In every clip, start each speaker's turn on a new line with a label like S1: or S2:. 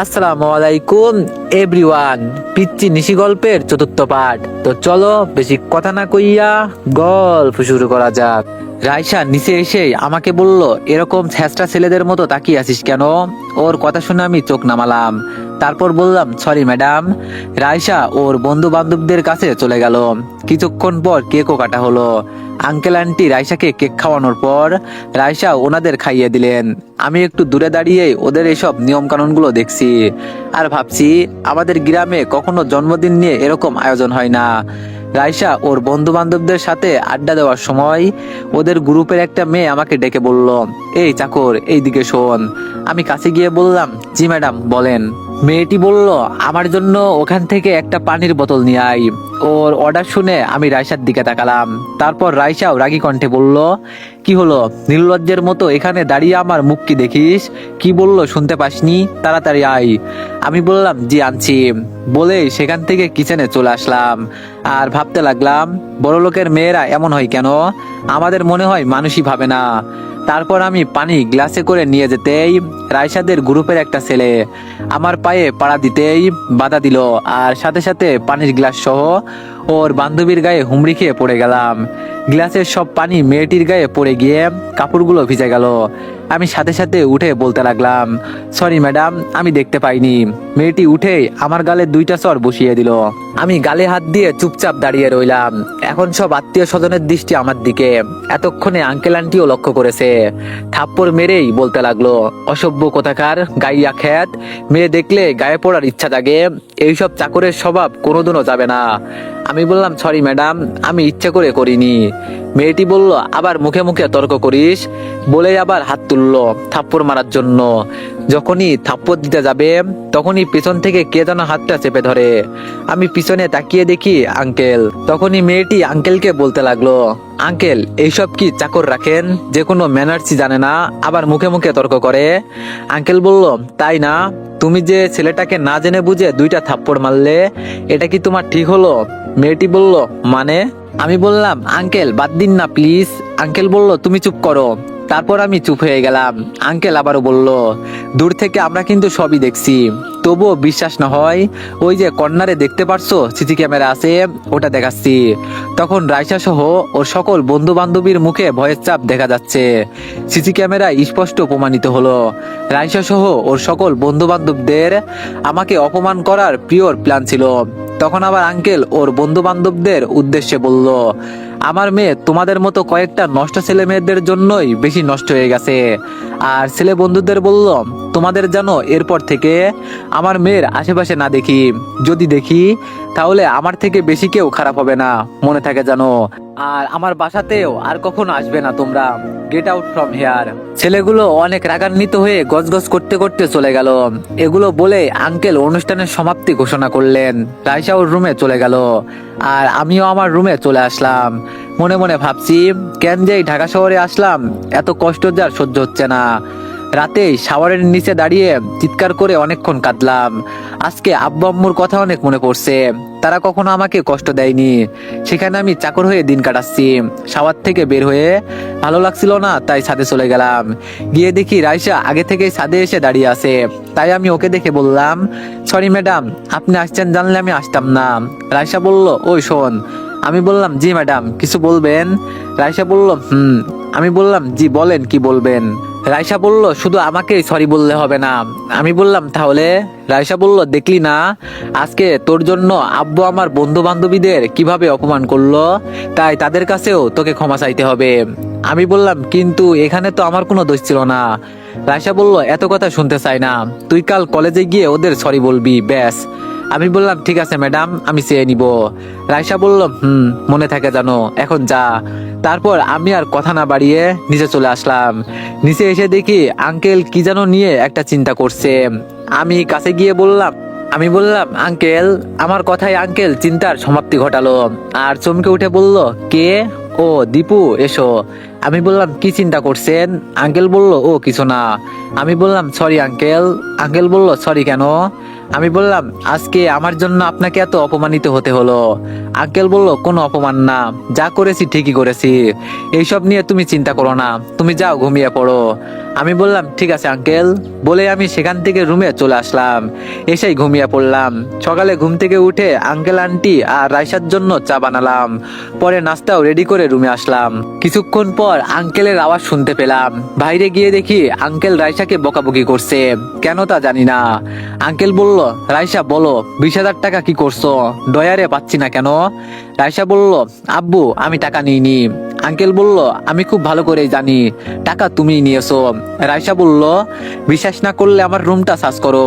S1: আসসালামু আলাইকুম এভরিওয়ান। পিচ্চি নিশি গল্পের চতুর্থ পাঠ। তো চলো বেশি কথা না কইয়া গল্প শুরু করা যাক। রাইসা নিচে এসে আমাকে বলল, এরকম ছেঁচড়া ছেলেদের মতো তাকিয়ে আছিস কেন? ওর কথা শুনে আমি চোখ নামালাম। তারপর বললাম, সরি ম্যাডাম। রাইসা ওর বন্ধু বান্ধবদের কাছে চলে গেল। কিছুক্ষণ পর কেকও কাটা হলো। আঙ্কেল আন্টি রাইসাকে কেক খাওয়ানোর পর রাইসা ওনাদের খাইয়ে দিলেন। আমি একটু দূরে দাঁড়িয়ে ওদের এসব নিয়ম কানুন গুলো দেখছি আর ভাবছি, আমাদের গ্রামে কখনো জন্মদিন নিয়ে এরকম আয়োজন হয় না। রাইসা ওর বন্ধু বান্ধবদের সাথে আড্ডা দেওয়ার সময় ওদের গ্রুপের একটা মেয়ে আমাকে ডেকে বলল, এই চাকর, এইদিকে শোন। আমি কাছে গিয়ে বললাম, জি ম্যাডাম, বলেন। মেয়েটি বলল, আমার জন্য ওখান থেকে একটা পানির বোতল নিয়ে আই। ওর অর্ডার শুনে আমি রাইসার দিকে তাকালাম। তারপর রাইসাও রাগী কণ্ঠে বলল, কি হলো, নির্লজ্জের মতো এখানে দাঁড়িয়ে আমার মুখ কি দেখিস? কি বললো শুনতে পাসনি? তাড়াতাড়ি আই। আমি বললাম, জি আনছি। বলেই সেখান থেকে কিচেনে চলে আসলাম আর ভাবতে লাগলাম, বড়লোকের মেয়েরা এমন হয় কেন? আমাদের মনে হয় মানুষই ভাবে না। তারপর আমি পানি গ্লাসে করে নিয়ে যেতেই রাইসাদের গ্রুপের একটা ছেলে আমার পায়ে পাড়া দিতেই বাধা দিল, আর সাথে সাথে পানির গ্লাস সহ ওর বান্ধবীর গায়ে হুমড়ি খেয়ে পড়ে গেলাম। গ্লাসের সব পানি মেয়েটির গায়ে পড়ে গিয়ে কাপড়গুলো ভিজে গেল। আমি সাথে সাথে উঠে বলতে লাগলাম, সরি ম্যাডাম, আমি দেখতে পাইনি। মেয়েটি উঠে আমার গালে দুইটা চড় বসিয়ে দিল। আমি গালে হাত দিয়ে চুপচাপ দাঁড়িয়ে রইলাম। এখন সব আত্মীয় স্বজনের দৃষ্টি আমার দিকে। এতক্ষণে আঙ্কেল আন্টিও লক্ষ্য করেছে। থাপ্পড় মেরেই বলতে লাগলো, অসভ্য কোথাকার, গাইয়া খ্যাত, মেয়ে দেখলে গায়ে পড়ার ইচ্ছা জাগে, এইসব চাকরের স্বভাব কোনোদিনও যাবে না। আমি বললাম, সরি ম্যাডাম, আমি ইচ্ছা করে করিনি। মেয়েটি বলল, আবার মুখে মুখে তর্ক করিস? বলে আবার হাত তুললো থাপ্পড় মারার জন্য। যখনই থাপ্পড় দিতে যাবে তখনই পিছন থেকে কে যেন হাতটা চেপে ধরে। আমি পিছনে তাকিয়ে দেখি আঙ্কেল। তখনই মেয়েটি আঙ্কেলকে বলতে লাগলো, আঙ্কেল, এইসব কি চাকর রাখেন যে কোনো ম্যানার্সই জানে না, আবার মুখে মুখে তর্ক করে? আঙ্কেল বলল, তাই না? তুমি যে ছেলেটাকে না জেনে বুঝে দুইটা থাপ্পড় মারলে, এটা কি তোমার ঠিক হলো? মেয়েটি বলল, মানে? আমি বললাম, আঙ্কেল বাদ দিন না প্লিজ। আঙ্কেল বলল, তুমি চুপ করো। তারপর আমি চুপ হয়ে গেলাম। আঙ্কেল আবারও বলল, দূর থেকে আমরা কিন্তু সবই দেখছি, তবুও বিশ্বাস না হয়, ওই যে কর্নারে দেখতে পারছো সিসি ক্যামেরা আছে, ওটা দেখাচ্ছি। তখন রাইসা সহ ওর সকল বন্ধু বান্ধবীর মুখে ভয়ের চাপ দেখা যাচ্ছে। সিসি ক্যামেরায় স্পষ্ট প্রমাণিত হলো রাইসা সহ ওর সকল বন্ধু বান্ধবদের আমাকে অপমান করার পিওর প্ল্যান ছিল। তখন আবার আঙ্কেল ওর বন্ধু বান্ধবদের উদ্দেশ্যে বলল, আমার মেয়ে তোমাদের মতো কয়েকটা নষ্ট ছেলে মেয়েদের জন্যই বেশি নষ্ট হয়ে গেছে। আর ছেলে বন্ধুদের বলল, তোমাদের জানো, এরপর থেকে আমার মেয়ের আশেপাশে না দেখি, যদি দেখি তাহলে আমার থেকে বেশি কেউ খারাপ হবে না, মনে থাকে জানো। আর আমার বাসাতেও আর কখনো আসবে না তোমরা। Get out from here. ছেলেগুলো অনেক রাগান্বিত হয়ে গজগজ করতে করতে চলে গেল। এগুলো বলে আঙ্কেল অনুষ্ঠানের সমাপ্তি ঘোষণা করলেন। রাইসা ওর রুমে চলে গেল আর আমিও আমার রুমে চলে আসলাম। মনে মনে ভাবছি, কেন যে এই ঢাকা শহরে আসলাম, এত কষ্ট যার সহ্য হচ্ছে না। রাতে শাওয়ারের নিচে দাঁড়িয়ে চিৎকার করে অনেকক্ষণ কাঁদলাম। আজকে আব্বু আম্মুর কথা অনেক মনে পড়ছে। তারা কখনো আমাকে কষ্ট দেয়নি, সেখানে আমি চাকর হয়ে দিন কাটাচ্ছি। শাওয়ার থেকে বের হয়ে ভালো লাগছিল না, তাই ছাদে চলে গেলাম। গিয়ে দেখি রাইসা আগে থেকেই ছাদে এসে দাঁড়িয়ে আছে। তাই আমি ওকে দেখে বললাম, সরি ম্যাডাম, আপনি আসছেন জানলে আমি আসতাম না। রাইসা বলল, ওই শোন। আমি বললাম, জি ম্যাডাম, কিছু বলবেন? রাইসা বলল, আমি বললাম, জি বলেন, কি বলবেন? রাইসা বলল, শুধু আমাকেই সরি বললে হবে না। আমি বললাম, তাহলে? রাইসা বলল, দেখলি না আজকে তোর জন্য আব্বু আমার বন্ধু বান্ধবীদের কিভাবে অপমান করলো, তাই তাদের কাছেও তোকে ক্ষমা চাইতে হবে। আমি বললাম, কিন্তু এখানে তো আমার কোনো দোষ ছিল না। রাইসা বলল, এত কথা শুনতে চাই না, তুই কাল কলেজে গিয়ে ওদের সরি বলবি, ব্যাস। আমি বললাম, ঠিক আছে ম্যাডাম, আমি চেয়ে নিব। রাইসা বলল, মনে থাকে জানো, এখন যা। তারপর আমি আর কথা না বাড়িয়ে নিচে চলে আসলাম। নিচে এসে দেখি আঙ্কেল কি যেন নিয়ে একটা চিন্তা করছে। আমি কাছে গিয়ে বললাম, আঙ্কেল। আমার কথায় আঙ্কেল চিন্তার সমাপ্তি ঘটালো আর চমকে উঠে বলল, কে? ও দীপু, এসো। আমি বললাম কি চিন্তা করছেন? আঙ্কেল বলল ও কিছু না। আমি বললাম সরি আঙ্কেল। আঙ্কেল বলল সরি কেন? আমি বললাম আজকে আমার জন্য আপনাকে এত অপমানিত হতে হলো। আঙ্কেল বলল কোনো অপমান না, যা করেছি ঠিকই করেছি, এইসব নিয়ে তুমি চিন্তা করো না, তুমি যাও ঘুমিয়ে পড়ো। আমি বললাম ঠিক আছে আঙ্কেল, বলে আমি সেখান থেকে রুমে চলে আসলাম। এসেই ঘুমিয়ে পড়লাম। সকালে ঘুম থেকে উঠে আঙ্কেল আন্টি আর রাইসার জন্য চা বানালাম। পরে নাস্তাও রেডি করে রুমে আসলাম। কিছুক্ষণ পর আঙ্কেলের আওয়াজ শুনতে পেলাম। বাইরে গিয়ে দেখি আঙ্কেল রাইসাকে বকাবকি করছে, কেন তা জানি না। আঙ্কেল বলল রাইসা বলো 20,000 টাকা কি করছো? ডয়ারে পাচ্ছি না কেন? রাইসা বলল আব্বু আমি টাকা নিইনি। আঙ্কেল বলল আমি খুব ভালো করেই জানি টাকা তুমিই নিয়েছো। রাইসা বলল বিশ্বাস না করলে আমার রুমটা সার্চ করো।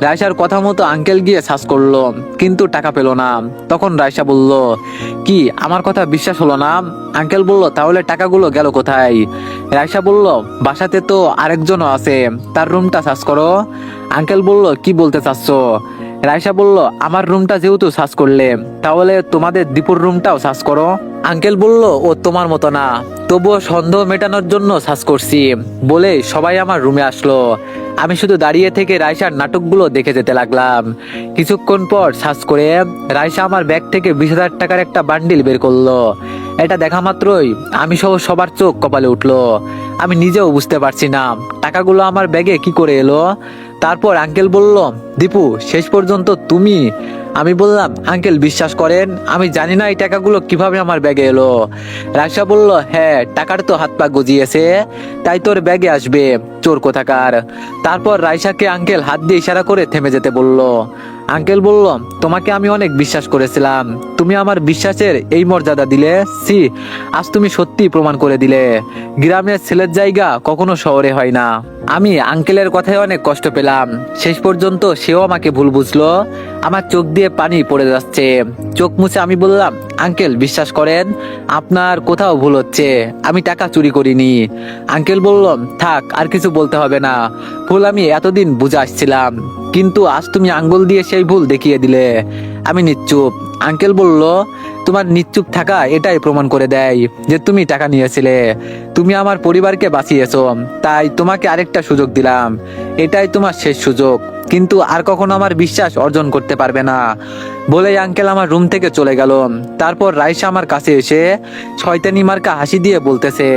S1: রাইসার কথা মতো আঙ্কেল গিয়ে সার্চ করলো, কিন্তু টাকা পেল না। তখন রাইসা বলল কি আমার কথা বিশ্বাস হলো না? আঙ্কেল বলল তাহলে টাকাগুলো গেল কোথায়? রাইসা বলল বাসাতে তো আরেকজনও আছে, তার রুমটা সার্চ করো। আঙ্কেল বলল কি বলতে চাচ্ছ? রাইসা বলল আমার রুমটা যেহেতু সার্চ করলে, তাহলে তোমাদের দীপুর রুমটাও সার্চ করো। আঙ্কেল বলল ও তোমার মতো না, তবুও সন্দেহ মেটানোর জন্য সার্চ করছি, বলে সবাই আমার রুমে আসলো। আমি শুধু দাঁড়িয়ে থেকে রাইসার নাটকগুলো দেখে যেতে লাগলাম। কিছুক্ষণ পর সার্চ করে রাইসা আমার ব্যাগ থেকে 20,000 টাকার একটা বান্ডিল বের করলো। এটা দেখা মাত্রই আমি সহ সবার চোখ কপালে উঠলো। আমি নিজেও বুঝতে পারছি না টাকাগুলো আমার ব্যাগে কি করে এলো। তারপর আঙ্কেল বলল দীপু শেষ পর্যন্ত তুমি। আমি বললাম আঙ্কেল বিশ্বাস করেন আমি জানি না এই টাকাগুলো কিভাবে আমার ব্যাগে এলো। রাইসা বলল হ্যাঁ টাকার তো হাত পা গজিয়েছে, তাই তোর ব্যাগে আসবে চোর কোথাকার। তারপর রাইসাকে আঙ্কেল হাত দিয়ে ইশারা করে থেমে যেতে বলল। আঙ্কেল বলল তোমাকে আমি অনেক বিশ্বাস করেছিলাম, তুমি আমার বিশ্বাসের এই মর্যাদা দিলে। সি, আজ তুমি সত্যি প্রমাণ করে দিলে গ্রামের ছেলের জায়গা কখনো শহরে হয় না। আমি আঙ্কেলের কথায় অনেক কষ্ট পেলাম। শেষ পর্যন্ত সেও আমাকে ভুল বুঝলো। আমার চোখ দিয়ে পানি পড়ে যাচ্ছে। চোখ মুছে আমি বললাম আঙ্কেল বিশ্বাস করেন আপনার কোথাও ভুল হচ্ছে, আমি টাকা চুরি করিনি। আঙ্কেল বলল থাক আর কিছু বলতে হবে না, ভুল আমি এতদিন বুঝে আসছিলাম, কিন্তু আজ তুমি আঙ্গুল দিয়ে সেই ভুল দেখিয়ে দিলে। আমি নিশ্চুপ। আঙ্কেল বলল তোমার নিশ্চুপ থাকা এটাই প্রমাণ করে দেয় যে তুমি টাকা নিয়েছিলে, তুমি আমার পরিবারকে বাঁচিয়েছো, তাই তোমাকে আরেকটা সুযোগ দিলাম, এটাই তোমার শেষ সুযোগ, কিন্তু আর কখনো আমার বিশ্বাস অর্জন করতে পারবে না। বলেই আঙ্কেল আমার রুম থেকে চলে গেল। তারপর রাইসা আমার কাছে এসে শয়তানি মার্কা হাসি দিয়ে বলতেছে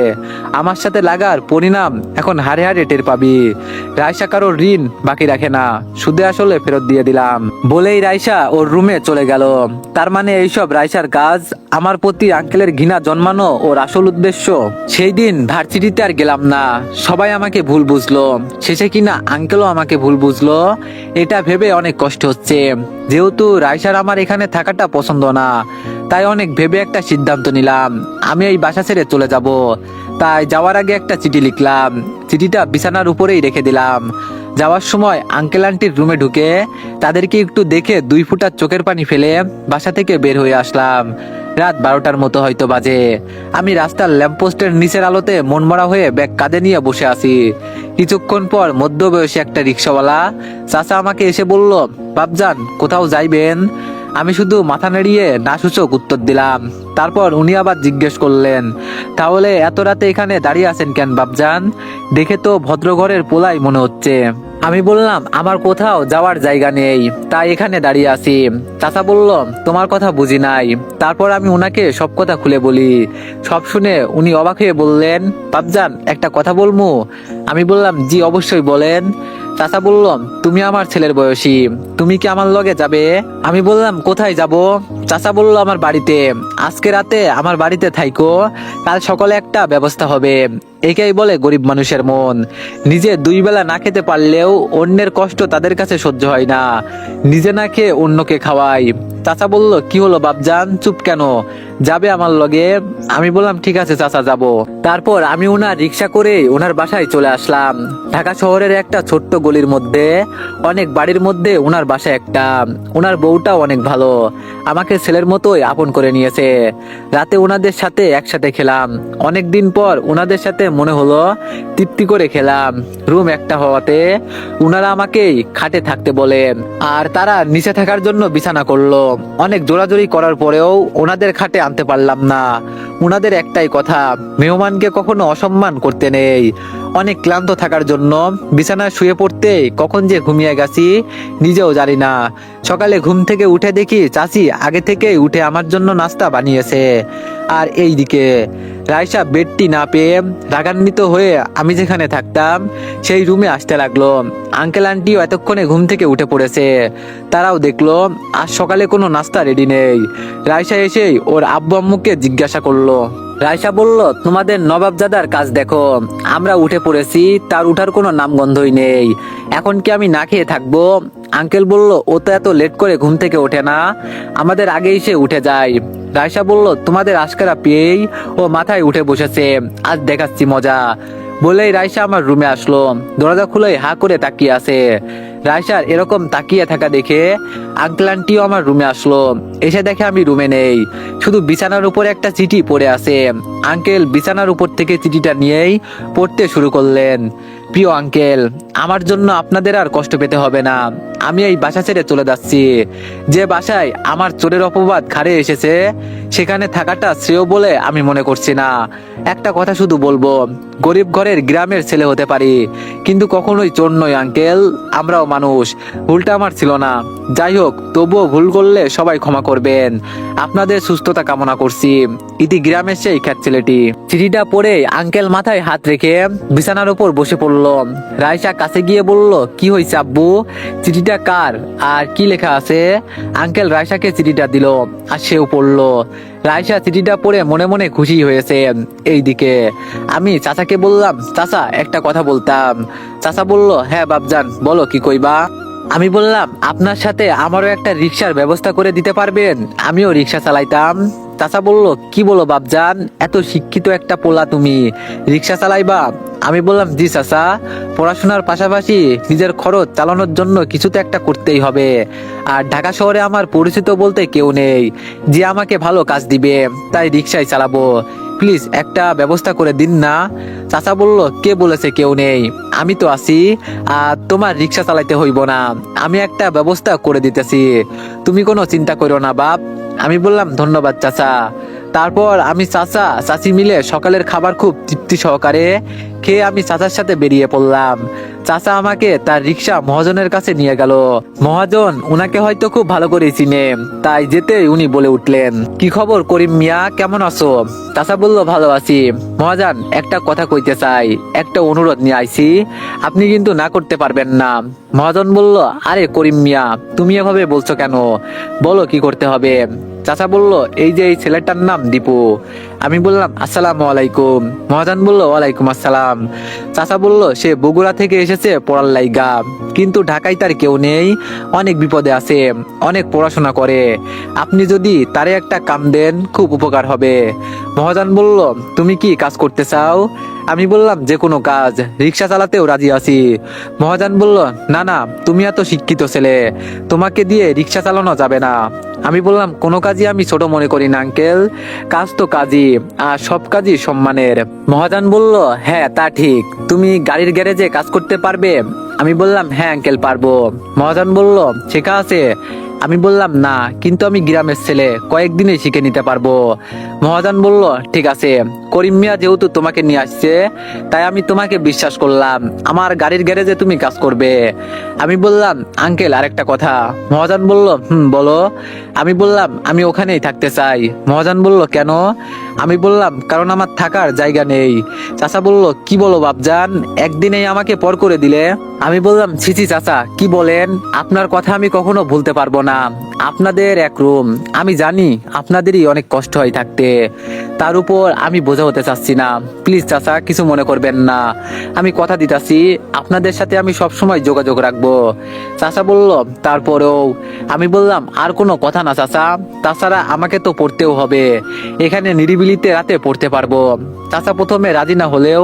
S1: আমার সাথে লাগার পরিণাম এখন হারে হারে টের পাবি। রাইসা কারোর ঋণ বাকি রাখে না, সুদে আসলে ফেরত দিয়ে দিলাম। বলেই রাইসা ওর রুমে চলে গেল। তার মানে এইসব রাইসার কাজ, আমার প্রতি আঙ্কেলের ঘৃণা জন্মানো ওর আসল উদ্দেশ্য। সেই দিন ভার্সিটিতে আর গেলাম না, সবাই আমাকে ভুল বুঝলো, শেষে কিনা আঙ্কেলও আমাকে ভুল বুঝলো। এটা ভেবে অনেক কষ্ট হচ্ছে, যেহেতু রাইসার আমার এখানে থাকাটা পছন্দ না, তাই অনেক ভেবে একটা সিদ্ধান্ত নিলাম আমি এই বাসা ছেড়ে চলে যাব। তাই যাওয়ার আগে একটা চিঠি লিখলাম, চিঠিটা বিছানার উপরেই রেখে দিলাম। যাওয়ার সময় আঙ্কেল আন্টির রুমে ঢুকে তাদেরকে একটু দেখে 2 ফোঁটা চোখের পানি ফেলে বাসা থেকে বের হয়ে আসলাম। রাত 12টার মতো হয়তো বাজে। আমি রাস্তার ল্যাম্পপোস্টের নিচের আলোতে মনমরা হয়ে ব্যাগ কাঁধে নিয়ে বসে আছি। কিছুক্ষণ পর মধ্যবয়সী একটা রিক্সাওয়ালা চাচা আমাকে এসে বলল বাপজান কোথাও যাইবেন? আমি শুধু মাথা নেড়িয়ে না সূচক উত্তর দিলাম। তারপর উনি আবার জিজ্ঞেস করলেন তাহলে এত রাতে এখানে দাঁড়িয়ে আছেন কেন বাপজান? দেখে তো ভদ্রঘরের পোলাই মনে হচ্ছে। আমি বললাম আমার কোথাও যাওয়ার জায়গা নেই, তাই এখানে দাঁড়িয়ে আছি। চাচা বলল তোমার কথা বুঝি নাই। তারপর আমি ওনাকে সব কথা খুলে বলি। সব শুনে উনি অবাক হয়ে বললেন বাপজান একটা কথা বলমু? আমি বললাম জি অবশ্যই বলেন। চাচা বলল তুমি আমার ছেলের বয়সী, তুমি কি আমার লগে যাবে? আমি বললাম কোথায় যাব? চাচা বলল আমার বাড়িতে, আজকে রাতে আমার বাড়িতে থাইকো, কাল সকালে একটা ব্যবস্থা হবে। একেই বলে গরিব মানুষের মন। নিজে 2 বেলা না খেতে পারলেও অন্যের কষ্ট তাদের কাছে সহ্য হয় না, নিজে না খেয়ে অন্যকে খাওয়াই। চাচা বলল কি হলো বাপজান চুপ কেন, যাবে আমার লগে? আমি বললাম ঠিক আছে চাচা যাব। তারপর আমি ওনার রিক্সা করে ওনার বাসায় চলে আসলাম। ঢাকা শহরের একটা ছোট্ট গলির মধ্যে, অনেক বাড়ির মধ্যে ওনার বাসা একটা। ওনার বউটাও অনেক ভালো, আমাকে ছেলের মতোই আপন করে নিয়েছে। রাতে ওনাদের সাথে একসাথে খেলাম। অনেকদিন পর ওনাদের সাথে মনে হলো তৃপ্তি করে খেলাম। রুম একটা হওয়াতে ওনারা আমাকেই খাটে থাকতে বলেন, আর তারা নিচে থাকার জন্য বিছানা করলো। অনেক জোরাজোরি করার পরেও ওনাদের খাটে আনতে পারলাম না। ওনাদের একটাই কথা, মেহমানকে কখনো অসম্মান করতে নেই। অনেক ক্লান্ত থাকার জন্য বিছানায় শুয়ে পড়তে কখন যে ঘুমিয়ে গেছি নিজেও জানি না। সকালে ঘুম থেকে উঠে দেখি চাচি আগে থেকেই উঠে আমার জন্য নাস্তা বানিয়েছে। আর এইদিকে রাইসা বেডটি না পেয়ে রাগান্বিত হয়ে আমি যেখানে থাকতাম সেই রুমে আসতে লাগলো। আঙ্কেল আন্টিও এতক্ষণে ঘুম থেকে উঠে পড়েছে। তারাও দেখলো আজ সকালে কোনো নাস্তা রেডি নেই। রাইসা এসেই ওর আব্বু আম্মুকে জিজ্ঞাসা করলো। রাইসা বলল, তোমাদের নবাবজাদার কাজ দেখো, আমরা উঠে পড়েছি, তার উঠার কোনো নামগন্ধই নেই। এখন কি আমি না খেয়ে থাকবো? আঙ্কেল বলল, ও তো এত লেট করে ঘুম থেকে ওঠে না, আমাদের আগেই সে উঠে যায়। রাইসা বলল, তোমাদের আশকারা পেয়েই ও মাথায় উঠে বসেছে, আজ দেখাচ্ছি মজা। বলেই রাইসা আমার রুমে আসলো। দরজা খুলে হা করে তাকিয়ে আছে। রাইসার এরকম তাকিয়ে থাকা দেখে আঙ্কেল আন্টিও আমার রুমে আসলো। এসে দেখে আমি রুমে নেই, শুধু বিছানার উপরে একটা চিঠি পড়ে আছে। আঙ্কেল বিছানার উপর থেকে চিঠিটা নিয়েই পড়তে শুরু করলেন। প্রিয় আঙ্কেল, আমার জন্য আপনাদের আর কষ্ট পেতে হবে না। আমি এই বাসা ছেড়ে চলে যাচ্ছি। যে বাসায় আমার চোরের অপবাদ ঘাড়ে এসেছে সেখানে থাকাটা শ্রেয় বলে আমি মনে করছি না। একটা কথা শুধু বলবো, গরিব ঘরের গ্রামের ছেলে হতে পারি, কিন্তু কখনোই চোর নই আঙ্কেল। আমরাও মানুষ, ভুলটা আমার ছিল না। যাই হোক, তবুও ভুল করলে সবাই ক্ষমা করবেন। আপনাদের সুস্থতা কামনা করছি। ইতি গ্রামের সেই খ্যাত ছেলেটি। চিঠিটা পড়ে আঙ্কেল মাথায় হাত রেখে বিছানার উপর বসে পড়লো। রাইসা কাছে গিয়ে বলল, কি হয়েছে আব্বু? চিঠিটা কার আর কি লেখা আছে? আঙ্কেল রাইসাকে চিঠিটা দিল আর সেও পড়লো। রাইসা চিঠিটা পড়ে মনে মনে খুশি হয়েছে। এইদিকে আমি চাচাকে বললাম, চাচা একটা কথা বলতাম। চাচা বলল, হ্যাঁ বাপজান বলো, কি কইবা? আমি বললাম, আপনার সাথে আমারও একটা রিক্সার ব্যবস্থা করে দিতে পারবেন? আমিও রিক্সা চালাইতাম। চাচা বলল, কি বলো বাপজান, এত শিক্ষিত একটা পোলা তুমি রিক্সা চালাইবা? আমি বললাম, জি চাচা, পড়াশোনার পাশাপাশি নিজের খরচ চালানোর জন্য কিছু তো একটা করতেই হবে। আর ঢাকা শহরে আমার পরিচিত বলতে কেউ নেই যে আমাকে ভালো কাজ দিবে, তাই রিক্সাই চালাবো। প্লিজ একটা ব্যবস্থা করে দিন না। চাচা বলল, কে বলেছে কেউ নেই? আমি তো আছি। আর তোমার রিক্সা চালাইতে হইব না, আমি একটা ব্যবস্থা করে দিতেছি, তুমি কোনো চিন্তা করো না বাপ। আমি বললাম, ধন্যবাদ চাচা। তারপর আমি চাচা চাচি মিলে সকালের খাবার খুব তৃপ্তি সহকারে খেয়ে আমি চাচার সাথে বেরিয়ে পড়লাম। চাচা আমাকে তার রিক্সা মহাজনের কাছে নিয়ে গেল। মহাজন উনাকে হয়তো খুব ভালো করে চিনে, তাই যেতে উনি বলে উঠলেন, কি খবর করিম মিয়া, কেমন আছো? চাচা বলল, ভালো আছি। মহাজন একটা কথা কইতে চাই, একটা অনুরোধ নিয়ে আইছি, আপনি কিন্তু না করতে পারবেন না। মহাজন বলল, আরে করিম মিয়া, তুমি এভাবে বলছো কেন? বলো কি করতে হবে? চাচা বলল, এই যে এই ছেলেটার নাম দীপু। আমি বললাম, আসসালামু আলাইকুম। মহাজন বলল, ওয়ালাইকুম আসসালাম। চাচা বলল, সে বগুড়া থেকে এসেছে পড়ার লাইগা, কিন্তু ঢাকায় তার কেউ নেই, অনেক বিপদে আছে, অনেক পড়াশোনা করে। আপনি যদি তারে একটা কাম দেন খুব উপকার হবে। মহাজন বলল, তুমি কি কাজ করতে চাও? আমি বললাম, যে কোনো কাজ, রিক্সা চালাতেও রাজি আছি। মহাজন বলল, না না, তুমি এত শিক্ষিত ছেলে, তোমাকে দিয়ে রিক্সা চালানো যাবে না। আমি বললাম, কোনো কাজই আমি ছোট মনে করি না আঙ্কেল, কাজ তো কাজই, আর সব কাজই সম্মানের। মহাজন বলল, হ্যাঁ তা ঠিক, তুমি গাড়ির গ্যারেজে কাজ করতে পারবে? আমি বললাম, হ্যাঁ আঙ্কেল পারবো। মহাজন বলল, শেখা আছে? আমি বললাম, না, কিন্তু আমি গ্রামের ছেলে, কয়েকদিনে শিখে নিতে পারবো। মহাজন বলল, ঠিক আছে, করিম মিয়া যেহেতু তোমাকে নিয়ে আসছে, তাই আমি তোমাকে বিশ্বাস করলাম, আমার গাড়ির গ্যারেজে তুমি কাজ করবে। আমি বললাম, আঙ্কেল আরেকটা কথা। মহাজন বলল, বলো। আমি বললাম, আমি ওখানেই থাকতে চাই। মহাজন বলল, কেন? আমি বললাম, কারণ আমার থাকার জায়গা নেই। চাচা বলল, কি বলো বাপজান, একদিনেই আমাকে পর করে দিলে? আমি বললাম, ছিছি চাচা, কি বলেন? আপনার কথা আমি কখনো ভুলতে পারবো না। আপনাদের এক রুম, আমি জানি আপনাদেরই অনেক কষ্ট হয় থাকতে, তার উপর আমি বোঝা হতে চাচ্ছি না। প্লিজ চাচা, কিছু মনে করবেন না, আমি কথা দিতাছি আপনাদের সাথে আমি সবসময় যোগাযোগ রাখবো। চাচা বলল, তারপরেও? আমি বললাম, আর কোনো কথা না চাচা, তাছাড়া আমাকে তো পড়তেও হবে, এখানে নিরিবিলিতে রাতে পড়তে পারবো। চাচা প্রথমে রাজি না হলেও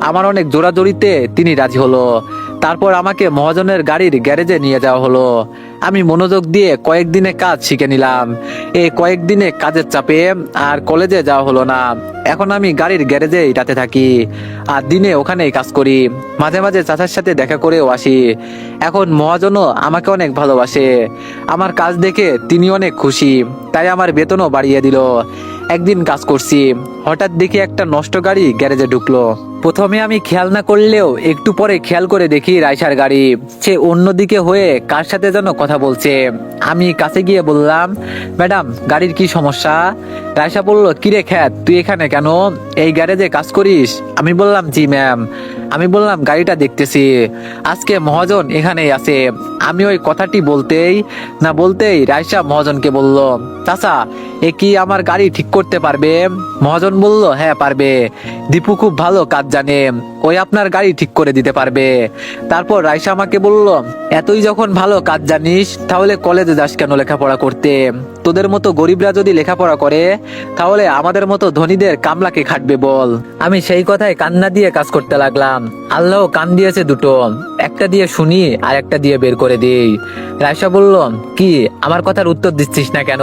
S1: আমার অনেক জোরাজোরিতে তিনি রাজি হলো। তারপর আমাকে মহাজনের গাড়ির গ্যারেজে নিয়ে যাওয়া হলো। আমি মনোযোগ দিয়ে কয়েকদিন কয়েকদিনে কাজ শিখে নিলাম। এই কয়েকদিনে কাজের চাপে আর কলেজে যাওয়া হলো না। এখন আমি গাড়ির গ্যারেজেই রাতে থাকি আর দিনে ওখানেই কাজ করি। মাঝে মাঝে চাচার সাথে দেখা করেও আসি। এখন মহাজনও আমাকে অনেক ভালোবাসে। আমার কাজ দেখে তিনি অনেক খুশি, তাই আমার বেতনও বাড়িয়ে দিল। একদিন কাজ করছি, হঠাৎ দেখি একটা নষ্ট গাড়ি গ্যারেজে ঢুকলো। প্রথমে আমি খেয়াল না করলেও একটু পরে খেয়াল করে দেখি রাইসার গাড়ি। সে অন্যদিকে হয়ে কার সাথে যেন কথা বলছে। আমি কাছে গিয়ে বললাম, ম্যাডাম গাড়ির কি সমস্যা? রাইসা বলল, কিরে খ্যাত, তুই এখানে কেন? এই গ্যারেজে কাজ করিস? আমি বললাম, জি ম্যাম। আমি বললাম, গাড়িটা দেখতেছি আজকে মহাজন এখানেই আছে। আমি ওই কথাটি বলতেই রাইসা মহাজনকে বলল, চাচা এ কি আমার গাড়ি ঠিক করতে পারবে? মহাজন বলল, হ্যাঁ পারবে, দীপু খুব ভালো কাজ জানে, ওই আপনার গাড়ি ঠিক করে দিতে পারবে। তারপর রাইসা আমাকে বলল, এতই যখন ভালো কাজ জানিস তাহলে কলেজে যাস কেন লেখাপড়া করতে? তোদের মতো গরিবরা যদি লেখাপড়া করে তাহলে আমাদের মতো ধনীদের কামলাকে খাটবে বল। আমি সেই কথায় কান্না দিয়ে কাজ করতে লাগলাম। আল্লাহ কান দিয়েছে দুটো, একটা দিয়ে শুনি আর একটা দিয়ে বের করে দিই। রাইসা বলল, কি আমার কথার উত্তর দিচ্ছিস না কেন?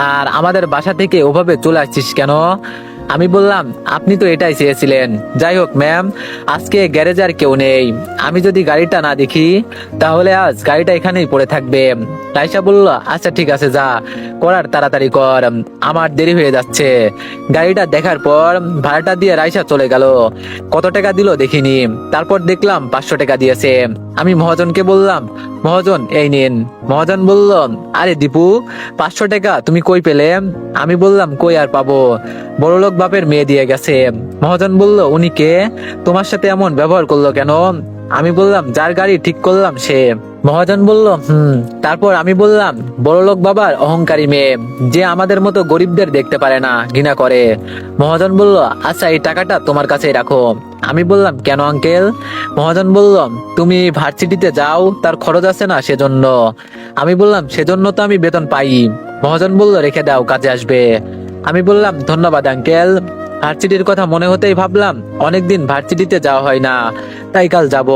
S1: আর আমাদের বাসা থেকে ওভাবে চলে আসছিস কেন? আমি বললাম, আপনি তো এটাই চেয়েছিলেন। যাই হোক ম্যাম, আজকে গ্যারেজ আর কেউ নেই। আমি যদি গাড়িটা না দেখি তাহলে আজ গাড়িটা এখানেই পড়ে থাকবে। রাইসা বলল, আচ্ছা ঠিক আছে, যা করার তাড়াতাড়ি কর, আমার দেরি হয়ে যাচ্ছে। গাড়িটা দেখার পর ভাড়াটা দিয়ে রাইসা চলে গেল। কত টাকা দিল দেখিনি, তারপর দেখলাম 500 টাকা দিয়েছে। আমি মহাজনকে বললাম, মহাজন এই নিন। মহাজন বলল, আরে দীপু, 500 টাকা তুমি কই পেলে? আমি বললাম, কই আর পাবো, বড়লোক বাপের মেয়ে দিয়ে গেছে। মহাজন বলল, উনি কে? তোমার সাথে এমন ব্যবহার করলো কেন? আমি বললাম, যার গাড়ি ঠিক করলাম সে। মহাজন বলল, তারপর আমি বললাম, বড়লোক বাবার অহংকারী মেয়ে, যে আমাদের মতো গরিবদের দেখতে পারে না, ঘৃণা করে। মহাজন বলল, আচ্ছা এই টাকাটা তোমার কাছেই রাখো। আমি বললাম, কেন আঙ্কেল? মহাজন বলল, তুমি ভার্সিটিতে যাও, তার খরচ আছে না, সেজন্য। আমি বললাম, সেজন্য তো আমি বেতন পাই। মহাজন বলল, রেখে দাও, কাজে আসবে। আমি বললাম, ধন্যবাদ আঙ্কেল। ভার্সিটির কথা মনে হতেই ভাবলাম অনেকদিন ভার্সিটিতে যাওয়া হয় না, তাই কাল যাব।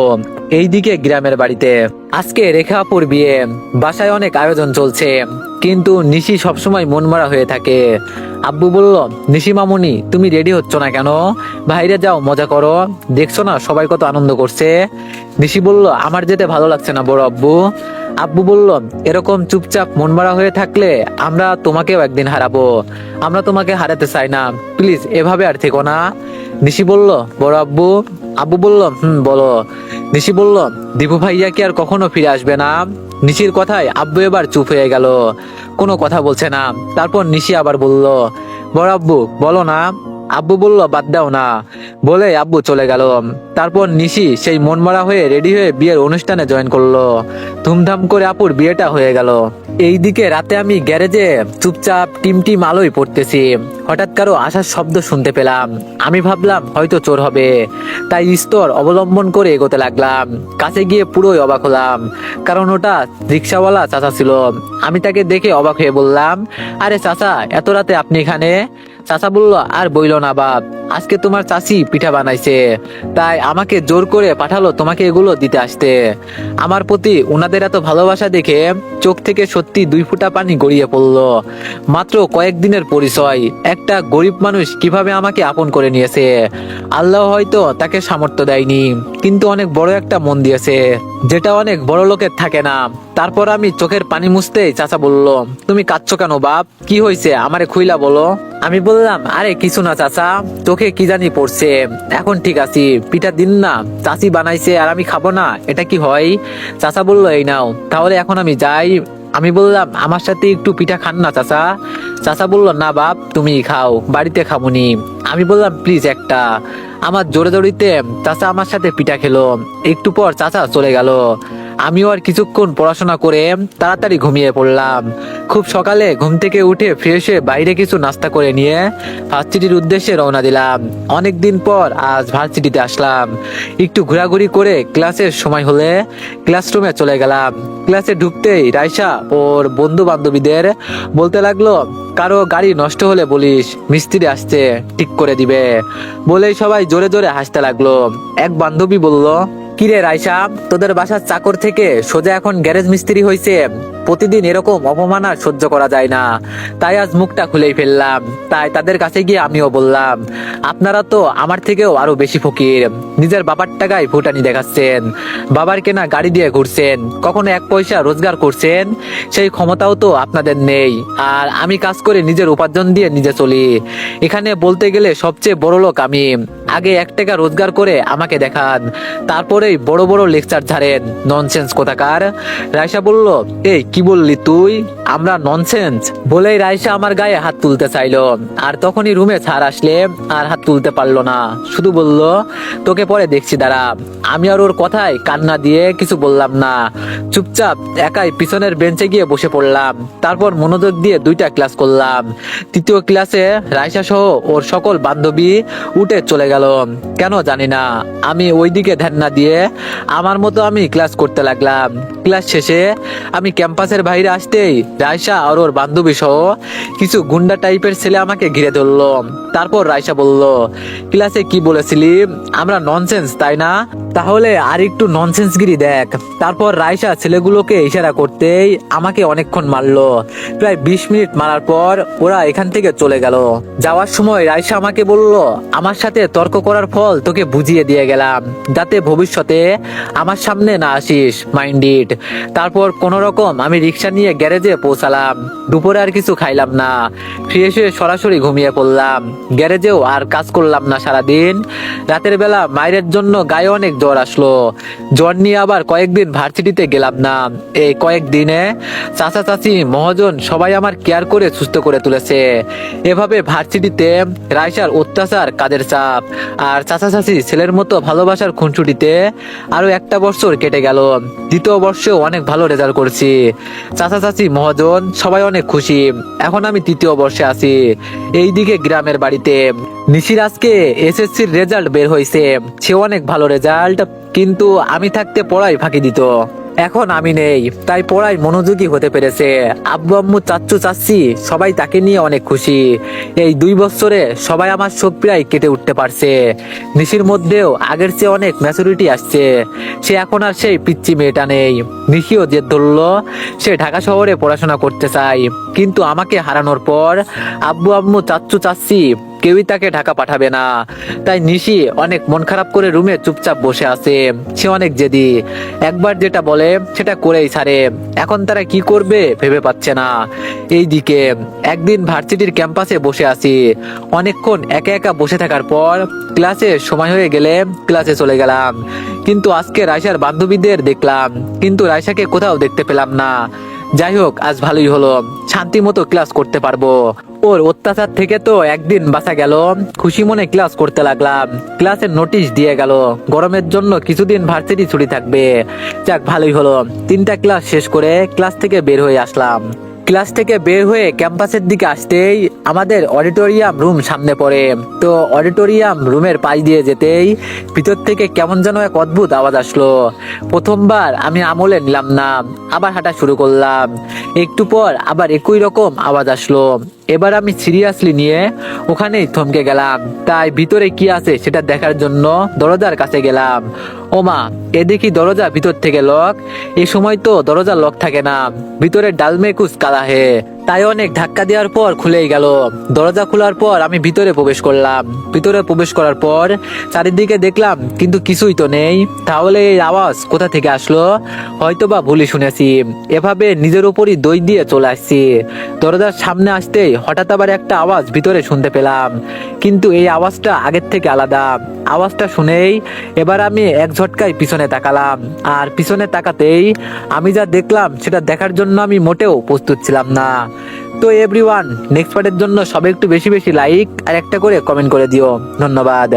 S1: এইদিকে গ্রামের বাড়িতে আজকে রেখাপুর বিয়ে, বাসায় অনেক আয়োজন চলছে, কিন্তু নিশি সবসময় মনমরা হয়ে থাকে। আব্বু বলল, নিশি মামুনি তুমি রেডি হচ্ছ না কেন? বাইরে যাও, মজা করো, দেখছো না সবাই কত আনন্দ করছে। নিশি বলল, আমার যেতে ভালো লাগছে না বড় আব্বু। আব্বু বলল, এরকম চুপচাপ মনমরা হয়ে থাকলে আমরা তোমাকেও একদিন হারাবো। আমরা তোমাকে হারাতে চাই না, প্লিজ এভাবে আর থেকো না। নিশি বলল, বড় আব্বু। আব্বু বলল, বলো। নিশি বলল, দীপু ভাইয়া কি আর কখনো ফিরে আসবে না? নিশির কথায় আব্বু এবার চুপ হয়ে গেল, কোনো কথা বলছে না। তারপর নিশি আবার বলল, বড় আব্বু বলো না। আব্বু বলল, বাদ দাও না, বলে আব্বু চলে গেল। তারপর নিশি সেই মনমরা হয়ে রেডি হয়ে বিয়ের অনুষ্ঠানে জয়েন করলো। ধুমধাম করে আপুর বিয়েটা হয়ে গেল। এইদিকে রাতে আমি গ্যারেজে চুপচাপ টিম আলোয় পড়তেছি। হঠাৎ কারো আসার শব্দ শুনতে পেলাম। আমি ভাবলাম হয়তো চোর হবে, তাই স্তর অবলম্বন করে এগোতে লাগলাম। কাছে গিয়ে পুরোই অবাক হলাম, কারণ ওটা রিক্সাওয়ালা চাচা ছিল। আমি তাকে দেখে অবাক হয়ে বললাম, আরে চাচা, এত রাতে আপনি এখানে? চাচা বলল, আর বইল না বাপ, আজকে তোমার চাচি পিঠা বানাইছে, তাই আমাকে জোর করে পাঠালো তোমাকে এগুলো দিতে আসতে। আমার প্রতি ওনাদের এত ভালোবাসা দেখে চোখ থেকে সত্যি 2 ফোঁটা পানি গড়িয়ে পড়লো। মাত্র কয়েকদিনের পরিচয়, একটা গরিব মানুষ কিভাবে আমাকে আপন করে নিয়েছে। আল্লাহ হয়তো তাকে সামর্থ্য দেয়নি, কিন্তু অনেক বড় একটা মন দিয়েছে, যেটা অনেক বড় লোকের থাকে না। তারপর আমি চোখের পানি মুছতেই চাচা বলল, তুমি কাঁদছো কেন বাপ, কি হয়েছে আমারে খুইলা বলো। আমি বললাম, আরে কিছু না চাচা, চোখে কি জানি পড়ছে, এখন ঠিক আছি, পিঠা দিন না, চাচি বানাইছে আর আমি খাবো না, এটা কি হয়? চাচা বলল, এই নাও, তাহলে এখন আমি যাই। আমি বললাম, আমার সাথে একটু পিঠা খান না চাচা। চাচা বলল, না বাপ, তুমি খাও, বাড়িতে খাবনি। আমি বললাম, প্লিজ একটা। আমার জোরে জোরিতে চাচা আমার সাথে পিঠা খেলো। একটু পর চাচা চলে গেল। আমিও আর কিছুক্ষণ পড়াশোনা করে তাড়াতাড়ি ঘুমিয়ে পড়লাম। খুব সকালে ঘুম থেকে উঠে ফ্রেশ হয়ে বাইরে কিছু নাস্তা করে নিয়ে ভার্সিটির উদ্দেশ্যে রওনা দিলাম। অনেকদিন পর আজ ভার্সিটিতে আসলাম। একটু ঘোরাঘুরি করে ক্লাসের সময় হলে ক্লাসরুমে চলে গেলাম। ক্লাসে ঢুকতেই রাইসা ওর বন্ধু বান্ধবীদের বলতে লাগলো, কারো গাড়ি নষ্ট হলে বলিস, মিস্ত্রি আসছে, ঠিক করে দিবে। বলেই সবাই জোরে জোরে হাসতে লাগলো। এক বান্ধবী বলল, কিরে রাইসা, তোদের বাসার চাকর থেকে সোজা এখন গ্যারেজ মিস্ত্রি হয়েছে, প্রতিদিন এরকম অপমান আর সহ্য করা যায় না, তাই আজ মুখটা খুলেই ফেললাম। তাই তাদের কাছে গিয়ে আমিও বললাম, আপনারা তো আমার থেকেও আরো বেশি ফকির। নিজের বাবার টাকায় ফুটানি দেখাচ্ছেন, বাবার কেনা গাড়ি দিয়ে ঘুরছেন, কখনো এক পয়সা রোজগার করছেন সেই ক্ষমতাও তো আপনাদের নেই। আর আমি কাজ করে নিজের উপার্জন দিয়ে নিজে চলি। এখানে বলতে গেলে সবচেয়ে বড় লোক আমি। আগে 1 টাকা রোজগার করে আমাকে দেখান, তারপরেই বড় বড় লেকচার ঝাড়েন। ননসেন্স কোথাকার। রাইসা বলল, এই কি বললি তুই, আমরা ননসেন্স? বলেই রাইসা আমার গায়ে হাত তুলতে চাইলো, আর তখনই রুমে স্যার আসলে আর হাত তুলতে পারলো না, শুধু বলল, তোকে পরে দেখছি দাঁড়া। আমি আর ওর কথায় কান্না দিয়ে কিছু বললাম না, চুপচাপ একাই পিছনের বেঞ্চে গিয়ে বসে পড়লাম। তারপর মনোযোগ দিয়ে 2টা ক্লাস করলাম। 3য় ক্লাসে রাইসা সহ ওর সকল বান্ধবী উঠে চলে গেল, কেন জানি না। আমি ওইদিকে ধ্যান না দিয়ে আমার মতো আমি ক্লাস করতে লাগলাম। ক্লাস শেষে আমি ক্যাম্পাসের বাইরে আসতেই রাইসা আর ওর বান্ধবী সহ কিছু গুন্ডা টাইপের ছেলে আমাকে ঘিরে ধরলো। তারপর রাইসা বলল, ক্লাসে কি বলেছিলি, আমরা ননসেন্স তাই না? তাহলে আর একটু ননসেন্সগিরি দেখ। তারপর রাইসা ছেলেগুলোকে ইশারা করতেই আমাকে অনেকক্ষণ মারলো। প্রায় 20 মিনিট মারার পর ওরা এখান থেকে চলে গেল। যাওয়ার সময় রাইসা আমাকে বলল, আমার সাথে তর্ক করার ফল তোকে বুঝিয়ে দিয়ে গেলাম, যাতে ভবিষ্যতে আমার সামনে না আসিস, মাইন্ড ইট। তারপর কোন রকম আমি রিক্সা নিয়ে গ্যারেজে পৌঁছালাম। দুপুরে আর কিছু খাইলাম না, ফ্রেশ হয়ে সরাসরি ঘুমিয়ে পড়লাম। গ্যারেজেও আর কাজ করলাম না সারাদিন। রাতের বেলা মায়ের জন্য গায়ে অনেক জ্বর আসলো। জ্বর নিয়ে আবার কয়েকদিন ভার্সিটিতে গেলাম না। এই কয়েকদিনে চাচা চাচি মহাজন সবাই আমার কেয়ার করে সুস্থ করে তুলেছে। এভাবে ভার্সিটিতে রাইসার অত্যাচার, কাজের চাপ আর চাচা চাচি ছেলের মতো ভালোবাসার খুনসুটিতে আরো 1টা বছর কেটে গেল। 2য় বর্ষেও অনেক ভালো রেজাল্ট করছি। চাচা চাচি মহাজন সবাই অনেক খুশি। এখন আমি 3য় বর্ষে আছি। এইদিকে গ্রামের বাড়িতে নিশির আজকে এসএসসির রেজাল্ট বের হয়েছে। সে অনেক ভালো রেজাল্ট, কিন্তু আমি থাকতে পড়াই ফাঁকি দিত। এখন আমি নেই, তাই পড়ায় মনোযোগী হতে পেরেছে। আব্বু আম্মু চাচ্চু চাচ্ছি সবাই তাকে নিয়ে অনেক খুশি। এই 2 বছরে সবাই আমার শোক প্রায় কেটে উঠতে পারছে। নিশির মধ্যেও আগের চেয়ে অনেক ম্যাচুরিটি আসছে। সে এখন আর সেই পিচ্চি মেয়েটা নেই। নিশিও জেদ ধরলো, সে ঢাকা শহরে পড়াশোনা করতে চায়, কিন্তু আমাকে হারানোর পর আব্বু আম্মু চাচ্চু চাচ্ছি কেউই তাকে ঢাকা পাঠাবে না। তাই নিশি অনেক মন খারাপ করে রুমে চুপচাপ বসে আছে। সে অনেক জেদি, একবার যেটা বলে সেটা করেই ছাড়ে। এখন তারা কি করবে ভেবে পাচ্ছে না। এইদিকে একদিন ভার্সিটির ক্যাম্পাসে বসে আছি। অনেকক্ষণ একা একা বসে থাকার পর ক্লাসে সময় হয়ে গেলে ক্লাসে চলে গেলাম। কিন্তু আজকে রাইসার বান্ধবীদের দেখলাম, কিন্তু রাইসাকে কোথাও দেখতে পেলাম না। যাই হোক, আজ ভালোই হলো, শান্তি মতো ক্লাস করতে পারবো। ওর অত্যাচার থেকে তো একদিন বাঁচা গেল। খুশি মনে ক্লাস করতে লাগলাম। ক্লাসের নোটিশ দিয়ে গেল গরমের জন্য কিছুদিন ভার্সিটি ছুটি থাকবে। যাক, ভালোই হলো। 3টা ক্লাস শেষ করে ক্লাস থেকে বের হয়ে আসলাম। ক্লাস থেকে বের হয়ে ক্যাম্পাসের দিকে আসতেই আমাদের অডিটোরিয়াম রুম সামনে পড়ে। তো অডিটোরিয়াম রুমের পাশ দিয়ে যেতেই ভিতর থেকে কেমন যেন এক অদ্ভুত আওয়াজ আসলো। প্রথমবার আমি আমলে নিলাম না, আবার হাঁটা শুরু করলাম। একটু পর আবার একই রকম আওয়াজ আসলো। এবার আমি সিরিয়াসলি নিয়ে ওখানেই থমকে গেলাম। তাই ভিতরে কি আছে সেটা দেখার জন্য দরজার কাছে গেলাম। ওমা, এ দেখি দরজা ভিতর থেকে লক। এই সময় তো দরজা লক থাকে না, ভিতরে ডালমে কুছ কালা হে। তাই অনেক ধাক্কা দেওয়ার পর খুলেই গেল। দরজা খোলার পর আমি ভিতরে প্রবেশ করলাম। ভিতরে প্রবেশ করার পর চারিদিকে দেখলাম, কিন্তু কিছুই তো নেই। তাহলে এই আওয়াজ কোথা থেকে আসলো? হয়তোবা ভুলই শুনেছি। এভাবে নিজের উপরই দই দিয়ে চলে আসছি। দরজার সামনে আসতেই হঠাৎ আবার একটা আওয়াজ ভিতরে শুনতে পেলাম, কিন্তু এই আওয়াজটা আগের থেকে আলাদা। আওয়াজটা শুনেই এবার আমি এক ঝটকায় পিছনে তাকালাম। আর পিছনে তাকাতেই আমি যা দেখলাম সেটা দেখার জন্য আমি মোটেও প্রস্তুত ছিলাম না। তো এভরিওয়ান, নেক্সট পার্টের জন্য সবাই একটু বেশি বেশি লাইক আর একটা করে কমেন্ট করে দিও। ধন্যবাদ।